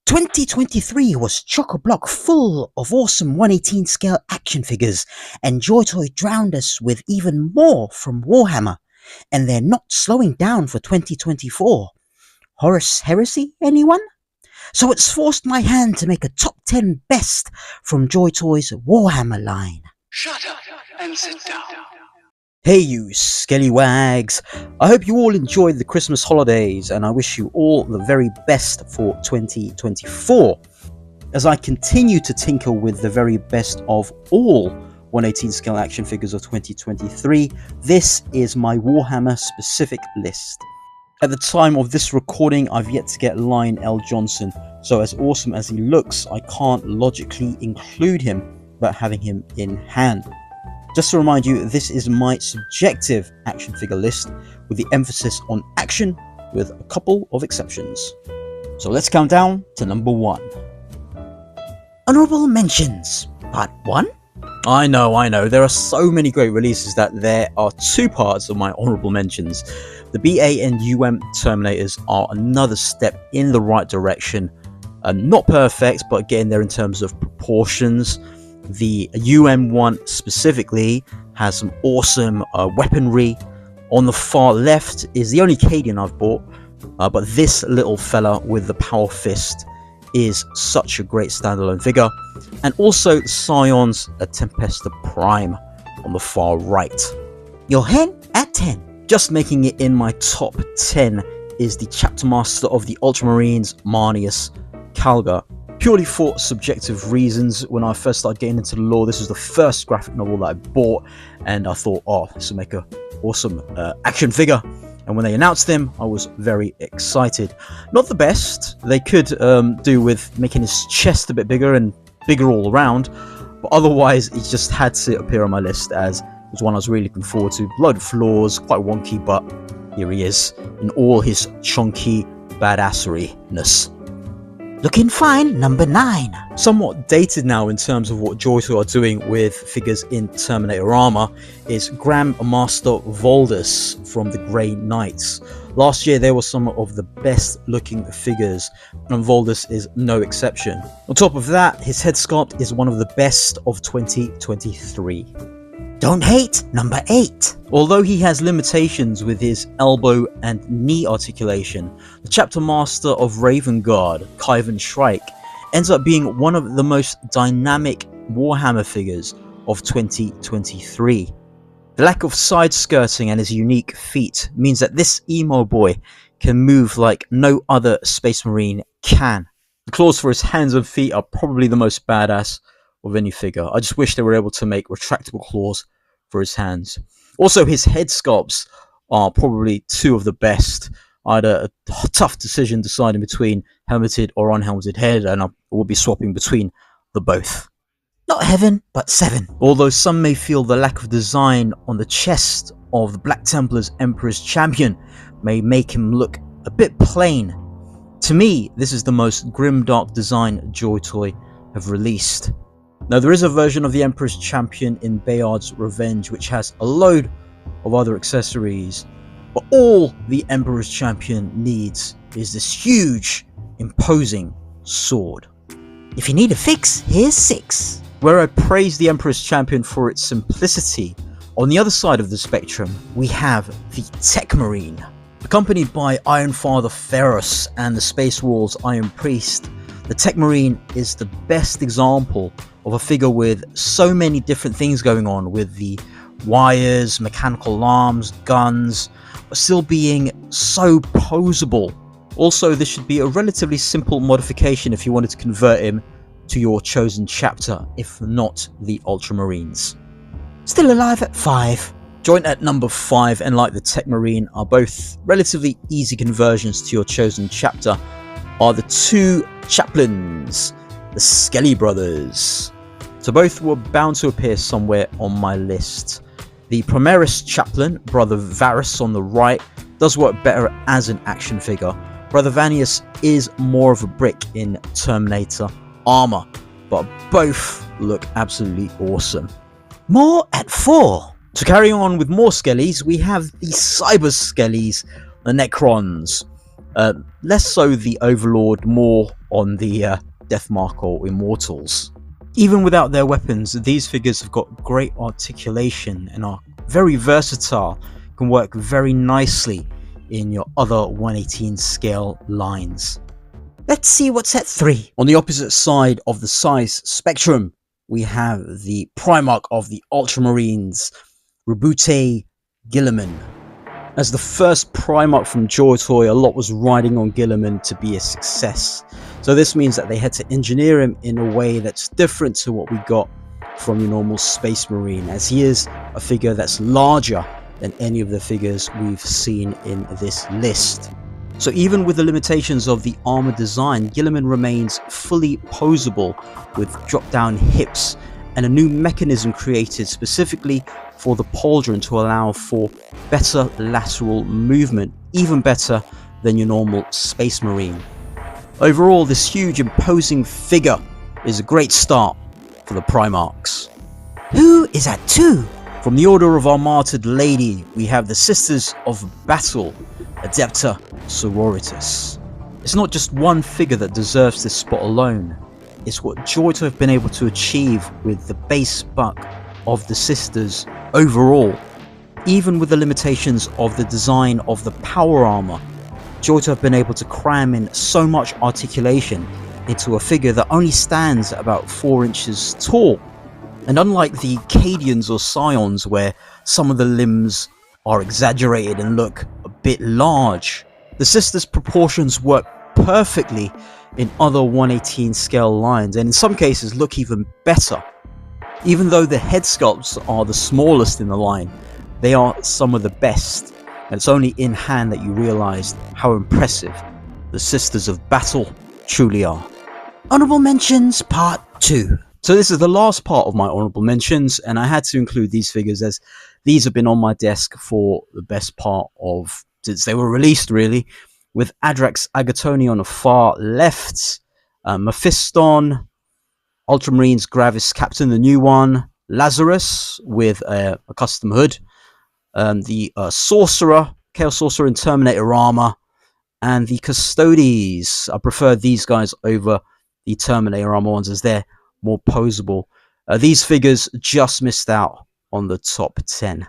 2023 was chock-a-block full of awesome 1/18 scale action figures, and Joytoy drowned us with even more from Warhammer, and they're not slowing down for 2024. Horus Heresy, anyone? So it's forced my hand to make a top 10 best from Joytoy's Warhammer line. Shut up and sit down. Hey you Skellywags, I hope you all enjoyed the Christmas holidays and I wish you all the very best for 2024. As I continue to tinker with the very best of all 1/18 scale action figures of 2023, this is my Warhammer specific list. At the time of this recording, I've yet to get Lionel Johnson, so as awesome as he looks, I can't logically include him without having him in hand. Just to remind you, this is my subjective action figure list with the emphasis on action with a couple of exceptions. So let's count down to number 1. Honorable mentions, part 1. I know, there are so many great releases that there are 2 parts of my honorable mentions. The BA and UM Terminators are another step in the right direction. Not perfect, but getting there in terms of proportions. The UM one specifically has some awesome weaponry. On the far left is the only Cadian I've bought, but this little fella with the power fist is such a great standalone figure. And also Scion's Tempesta Prime on the far right. Your hen at 10. Just making it in my top 10 is the Chapter Master of the Ultramarines, Marneus Calgar. Purely for subjective reasons. When I first started getting into the lore, this was the first graphic novel that I bought, and I thought, oh, this will make a awesome action figure. And when they announced him, I was very excited. Not the best. They could do with making his chest a bit bigger and bigger all around, but otherwise he just had to appear on my list as it was one I was really looking forward to. Load of flaws, quite wonky, but here he is in all his chunky badassery-ness. Looking fine, number 9. Somewhat dated now in terms of what Joytoy are doing with figures in Terminator armor is Grandmaster Voldus from the Grey Knights. Last year there were some of the best looking figures, and Voldus is no exception. On top of that, his head sculpt is one of the best of 2023. Don't hate, number 8. Although he has limitations with his elbow and knee articulation, the Chapter Master of Ravengard, Kyvan Shrike, ends up being one of the most dynamic Warhammer figures of 2023. The lack of side skirting and his unique feet means that this emo boy can move like no other Space Marine can. The claws for his hands and feet are probably the most badass of any figure. I just wish they were able to make retractable claws for his hands. Also, his head sculpts are probably 2 of the best. I had a tough decision deciding between helmeted or unhelmeted head, and I will be swapping between the both. Not heaven, but 7. Although some may feel the lack of design on the chest of the Black Templar's Emperor's Champion may make him look a bit plain, to me this is the most grimdark design Joytoy have released. Now, there is a version of the Emperor's Champion in Bayard's Revenge which has a load of other accessories, but all the Emperor's Champion needs is this huge, imposing sword. If you need a fix, here's 6. Where I praise the Emperor's Champion for its simplicity, on the other side of the spectrum we have the Tech Marine. Accompanied by Iron Father Ferrus and the Space Walls Iron Priest, the Tech Marine is the best example of a figure with so many different things going on, with the wires, mechanical arms, guns, but still being so poseable. Also, this should be a relatively simple modification if you wanted to convert him to your chosen chapter, if not the Ultramarines. Still alive at 5. Joint at number 5 and like the Tech Marine are both relatively easy conversions to your chosen chapter are the 2 chaplains, the Skelly brothers. So both were bound to appear somewhere on my list. The Primaris chaplain, Brother Varus on the right, does work better as an action figure. Brother Vanius is more of a brick in Terminator armor, but both look absolutely awesome. More at 4. To carry on with more Skellies, we have the Cyber Skellies, the Necrons. Less so the Overlord, more on the Death Mark or Immortals. Even without their weapons, these figures have got great articulation and are very versatile, can work very nicely in your other 118 scale lines. Let's see what's at 3. On the opposite side of the size spectrum, we have the Primarch of the Ultramarines, Robute Guilliman. As the first Primarch from Joytoy, a lot was riding on Guilliman to be a success. So this means that they had to engineer him in a way that's different to what we got from your normal Space Marine, as he is a figure that's larger than any of the figures we've seen in this list. So even with the limitations of the armor design, Guilliman remains fully posable with drop-down hips and a new mechanism created specifically for the pauldron to allow for better lateral movement, even better than your normal Space Marine. Overall, this huge imposing figure is a great start for the Primarchs. Who is at 2? From the Order of our Martyred Lady, we have the Sisters of Battle, Adepta Sororitas. It's not just one figure that deserves this spot alone, it's what Joytoy have been able to achieve with the base buck of the Sisters overall. Even with the limitations of the design of the power armor, Joytoy have been able to cram in so much articulation into a figure that only stands about 4 inches tall. And unlike the Cadians or Scions, where some of the limbs are exaggerated and look a bit large, the Sisters' proportions work perfectly in other 118 scale lines, and in some cases look even better. Even though the head sculpts are the smallest in the line, they are some of the best, and it's only in hand that you realise how impressive the Sisters of Battle truly are. Honourable Mentions Part 2. So this is the last part of my honourable mentions, and I had to include these figures as these have been on my desk for the best part of since they were released, really, with Adrax Agatoni on the far left, Mephiston, Ultramarines Gravis Captain, the new one, Lazarus with a custom hood, the Sorcerer, Chaos Sorcerer in Terminator armor, and the Custodes. I prefer these guys over the Terminator armor ones as they're more posable. These figures just missed out on the top 10.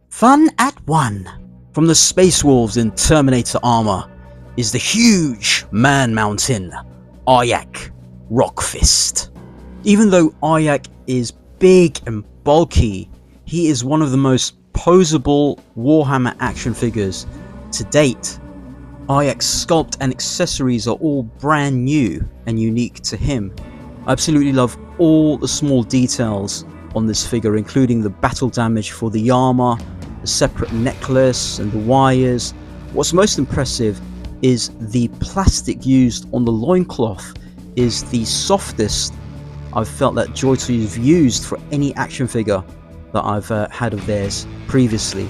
Fun at 1. From the Space Wolves in Terminator armor is the huge man mountain, Aryak Rockfist. Even though Aryak is big and bulky, he is one of the most posable Warhammer action figures to date. Aryak's sculpt and accessories are all brand new and unique to him. I absolutely love all the small details on this figure, including the battle damage for the armor, the separate necklace and the wires. What's most impressive is the plastic used on the loincloth is the softest I've felt that Joytoy have used for any action figure that I've had of theirs previously.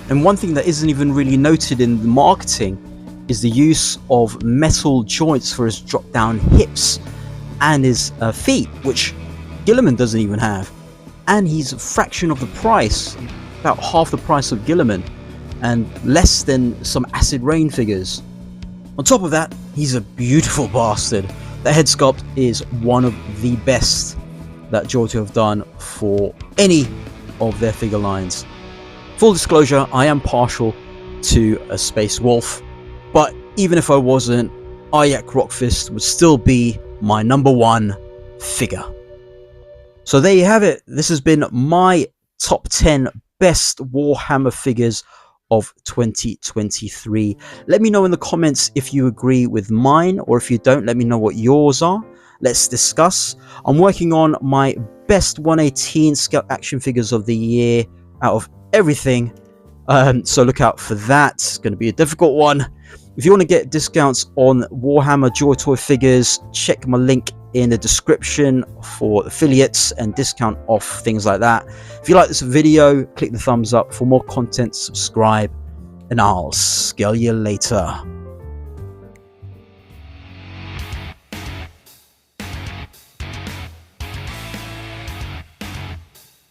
And one thing that isn't even really noted in the marketing is the use of metal joints for his drop down hips and his feet, which Guilliman doesn't even have. And he's a fraction of the price, about half the price of Guilliman, and less than some Acid Rain figures. On top of that, he's a beautiful bastard. The head sculpt is one of the best that Joytoy have done for any of their figure lines. Full disclosure, I am partial to a Space Wolf, but even if I wasn't, Aryak Rockfist would still be my number 1 figure. So there you have it. This has been my top 10 best Warhammer figures of 2023. Let me know in the comments if you agree with mine, or if you don't, let me know what yours are. Let's discuss. I'm working on my best 118 scale action figures of the year out of everything, so look out for that. It's going to be a difficult one. If you want to get discounts on Warhammer Joytoy figures, check my link in the description for affiliates and discount off, things like that. If you like this video, click the thumbs up. For more content, subscribe, and I'll scale you later.